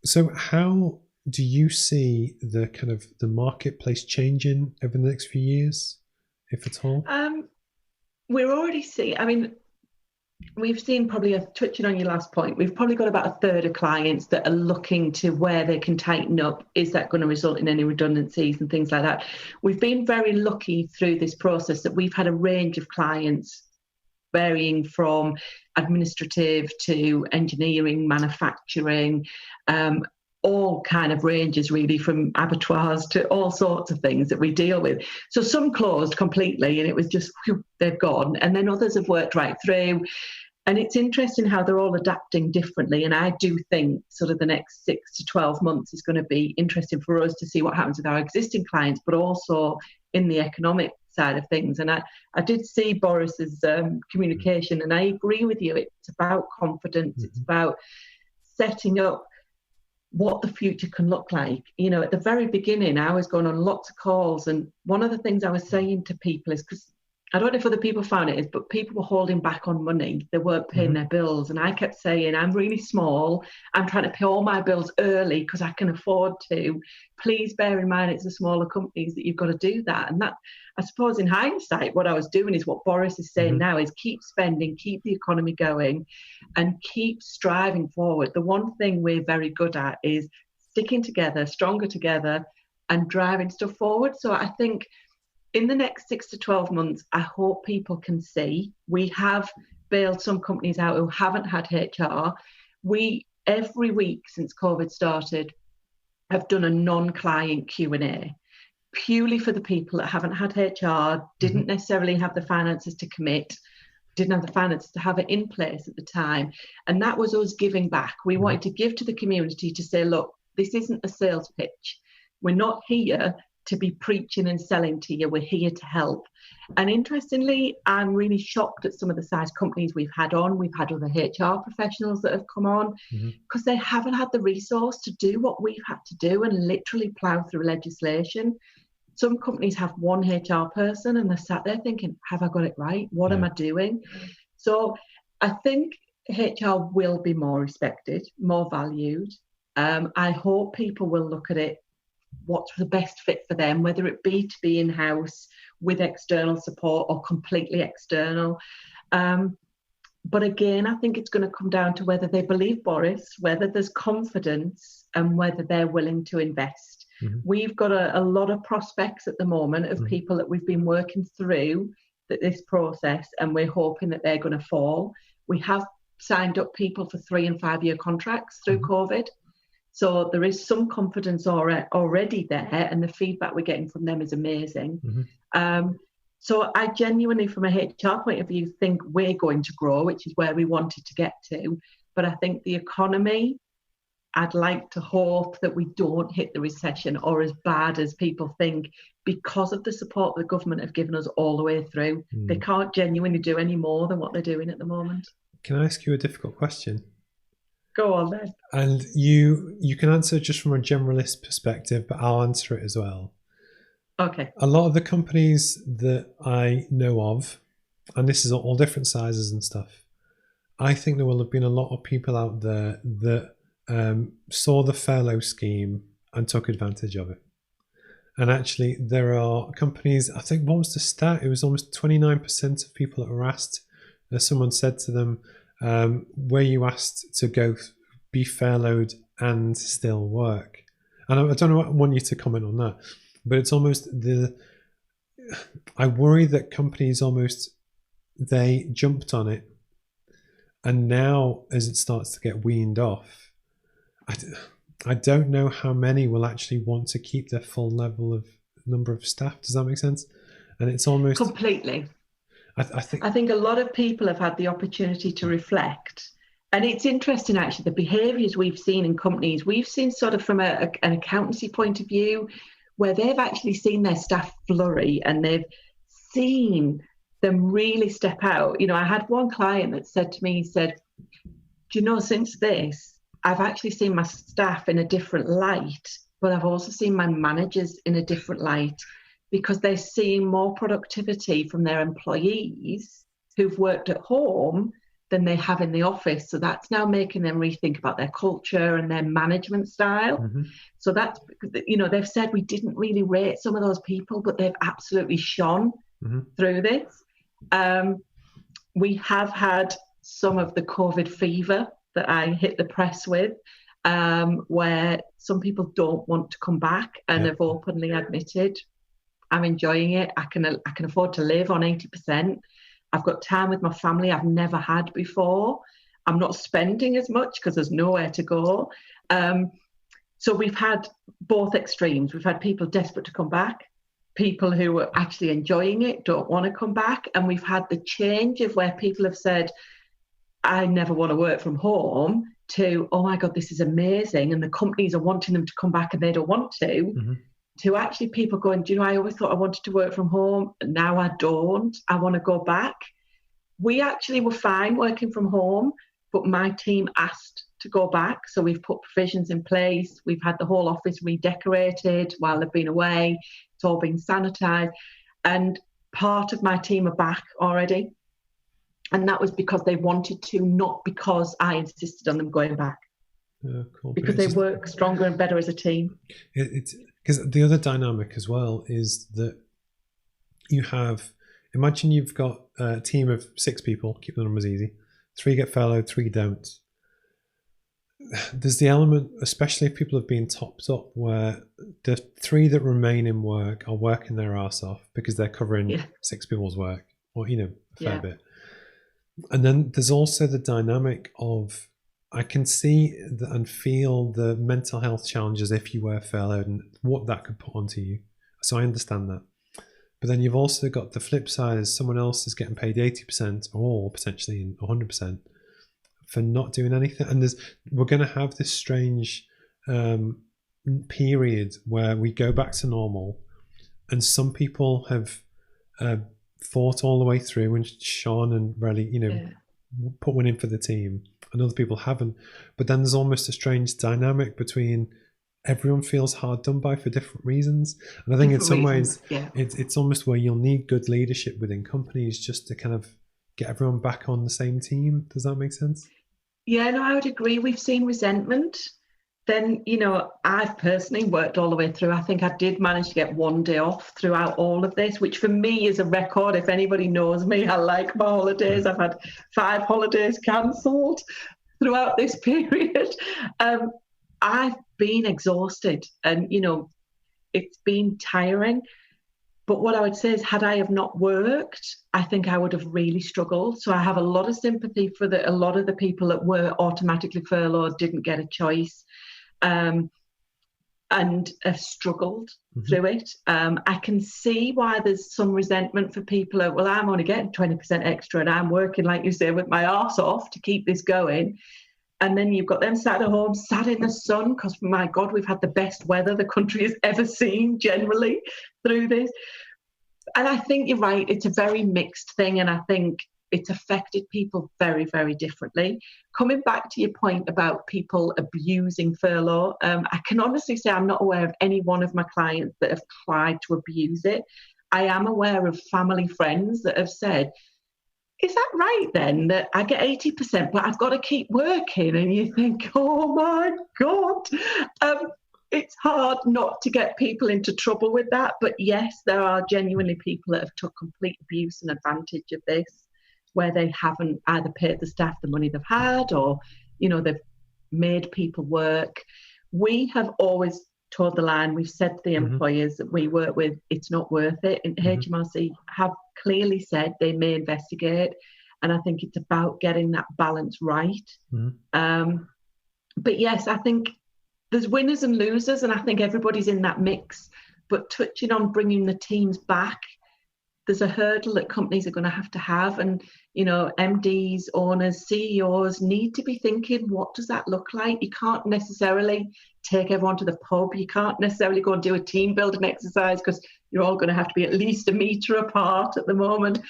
So how do you see the kind of the marketplace changing over the next few years, if at all? We're already seeing, I mean, we've seen probably, touching on your last point, we've probably got about a third of clients that are looking to where they can tighten up. Is that going to result in any redundancies and things like that? We've been very lucky through this process that we've had a range of clients varying from administrative to engineering, manufacturing, all kind of ranges really, from abattoirs to all sorts of things that we deal with. So some closed completely and it was just, whew, they've gone. And then others have worked right through. And it's interesting how they're all adapting differently. And I do think sort of the next 6 to 12 months is going to be interesting for us to see what happens with our existing clients, but also in the economic side of things. And I did see Boris's communication, and I agree with you. It's about confidence. It's about setting up what the future can look like. You know, at the very beginning, I was going on lots of calls, and one of the things I was saying to people is, because I don't know if other people found it is, but people were holding back on money. They weren't paying their bills. And I kept saying, I'm really small. I'm trying to pay all my bills early because I can afford to. Please bear in mind it's the smaller companies that you've got to do that. And that, I suppose in hindsight, what I was doing is what Boris is saying now is keep spending, keep the economy going, and keep striving forward. The one thing we're very good at is sticking together, stronger together, and driving stuff forward. So I think in the next 6 to 12 months, I hope people can see we have bailed some companies out who haven't had HR. We, every week since COVID started, have done a non-client Q&A, purely for the people that haven't had HR, didn't necessarily have the finances to commit, didn't have the finances to have it in place at the time. And that was us giving back. We wanted to give to the community to say, look, this isn't a sales pitch. We're not here to be preaching and selling to you. We're here to help. And interestingly, I'm really shocked at some of the size companies we've had on. We've had other HR professionals that have come on because they haven't had the resource to do what we've had to do and literally plough through legislation. Some companies have one HR person and they're sat there thinking, have I got it right? What am I doing? So I think HR will be more respected, more valued. I hope people will look at it, what's the best fit for them, whether it be to be in-house with external support or completely external. But again, I think it's going to come down to whether they believe Boris, whether there's confidence, and whether they're willing to invest. We've got a lot of prospects at the moment of people that we've been working through this process, and we're hoping that they're going to fall. We have signed up people for 3 and 5 year contracts through COVID. So there is some confidence already there, and the feedback we're getting from them is amazing. So I genuinely, from a HR point of view, think we're going to grow, which is where we wanted to get to. But I think the economy, I'd like to hope that we don't hit the recession or as bad as people think, because of the support the government have given us all the way through. They can't genuinely do any more than what they're doing at the moment. Can I ask you a difficult question? Go on then. And you can answer just from a generalist perspective, but I'll answer it as well. Okay. A lot of the companies that I know of, and this is all different sizes and stuff, I think there will have been a lot of people out there that saw the furlough scheme and took advantage of it. And actually, there are companies, I think, what was the stat? It was almost 29% of people that were asked, someone said to them, were you asked to go be furloughed and still work? And I don't know, I want you to comment on that, but it's almost I worry that companies they jumped on it, and now as it starts to get weaned off, I don't know how many will actually want to keep their full level of number of staff. Does that make sense? And it's almost completely. I think a lot of people have had the opportunity to reflect. And it's interesting, actually, the behaviours we've seen in companies. We've seen sort of from an accountancy point of view, where they've actually seen their staff flurry and they've seen them really step out. You know, I had one client that said to me, he said, do you know, since this, I've actually seen my staff in a different light, but I've also seen my managers in a different light, because they're seeing more productivity from their employees who've worked at home than they have in the office. So that's now making them rethink about their culture and their management style. Mm-hmm. So that's, they've said we didn't really rate some of those people, but they've absolutely shone through this. We have had some of the COVID fever that I hit the press with, where some people don't want to come back and have openly admitted, I'm enjoying it. I can afford to live on 80%. I've got time with my family I've never had before. I'm not spending as much because there's nowhere to go. So we've had both extremes. We've had people desperate to come back, people who are actually enjoying it, don't want to come back. And we've had the change of where people have said, I never want to work from home, to, oh my God, this is amazing. And the companies are wanting them to come back and they don't want to actually people going, do you know, I always thought I wanted to work from home. Now I don't. I want to go back. We actually were fine working from home, but my team asked to go back. So we've put provisions in place. We've had the whole office redecorated while they've been away. It's all been sanitised. And part of my team are back already. And that was because they wanted to, not because I insisted on them going back. Yeah, cool. Because they work stronger and better as a team. It's because the other dynamic as well is that you have, imagine you've got a team of 6 people, keep the numbers easy, 3 get furloughed, 3 don't. There's the element, especially if people have been topped up, where the 3 that remain in work are working their arse off because they're covering 6 people's work, or, a fair bit. And then there's also the dynamic of, I can see and feel the mental health challenges if you were furloughed and what that could put onto you. So I understand that. But then you've also got the flip side, as someone else is getting paid 80% or potentially 100% for not doing anything. And we're going to have this strange period where we go back to normal, and some people have fought all the way through and shone and really, put one in for the team, and other people haven't. But then there's almost a strange dynamic between everyone feels hard done by for different reasons. And I think in some ways, it's almost where you'll need good leadership within companies just to kind of get everyone back on the same team. Does that make sense? Yeah, no, I would agree. We've seen resentment. Then, I've personally worked all the way through. I think I did manage to get 1 day off throughout all of this, which for me is a record. If anybody knows me, I like my holidays. I've had 5 holidays cancelled throughout this period. I've been exhausted and, it's been tiring. But what I would say is, had I have not worked, I think I would have really struggled. So I have a lot of sympathy for a lot of the people that were automatically furloughed, didn't get a choice. And have struggled through it. I can see why there's some resentment for people. Well, I'm only getting 20% extra and I'm working, like you say, with my arse off to keep this going. And then you've got them sat at home, sat in the sun, because, my God, we've had the best weather the country has ever seen generally through this. And I think you're right. It's a very mixed thing. And I think it's affected people very, very differently. Coming back to your point about people abusing furlough, I can honestly say I'm not aware of any one of my clients that have tried to abuse it. I am aware of family friends that have said, is that right then, that I get 80%, but I've got to keep working? And you think, oh my God. It's hard not to get people into trouble with that. But yes, there are genuinely people that have took complete abuse and advantage of this, where they haven't either paid the staff the money they've had, or, they've made people work. We have always told the line, we've said to the employers that we work with, it's not worth it. And HMRC have clearly said they may investigate. And I think it's about getting that balance right. But yes, I think there's winners and losers, and I think everybody's in that mix. But touching on bringing the teams back, there's a hurdle that companies are going to have. And, MDs, owners, CEOs need to be thinking, what does that look like? You can't necessarily take everyone to the pub. You can't necessarily go and do a team building exercise because you're all going to have to be at least a metre apart at the moment.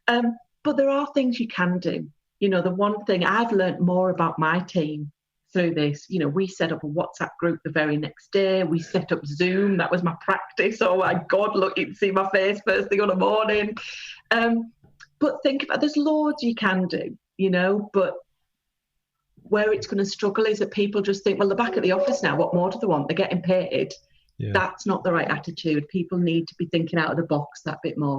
But there are things you can do. The one thing I've learned more about my team through this, we set up a WhatsApp group the very next day. We set up Zoom. That was my practice. Oh my God, look, you can see my face first thing on the morning. But think about, there's loads you can do. you know, but where it's going to struggle is that people just think, well, they're back at the office now. What more do they want? They're getting paid. Yeah. That's not the right attitude. People need to be thinking out of the box that bit more.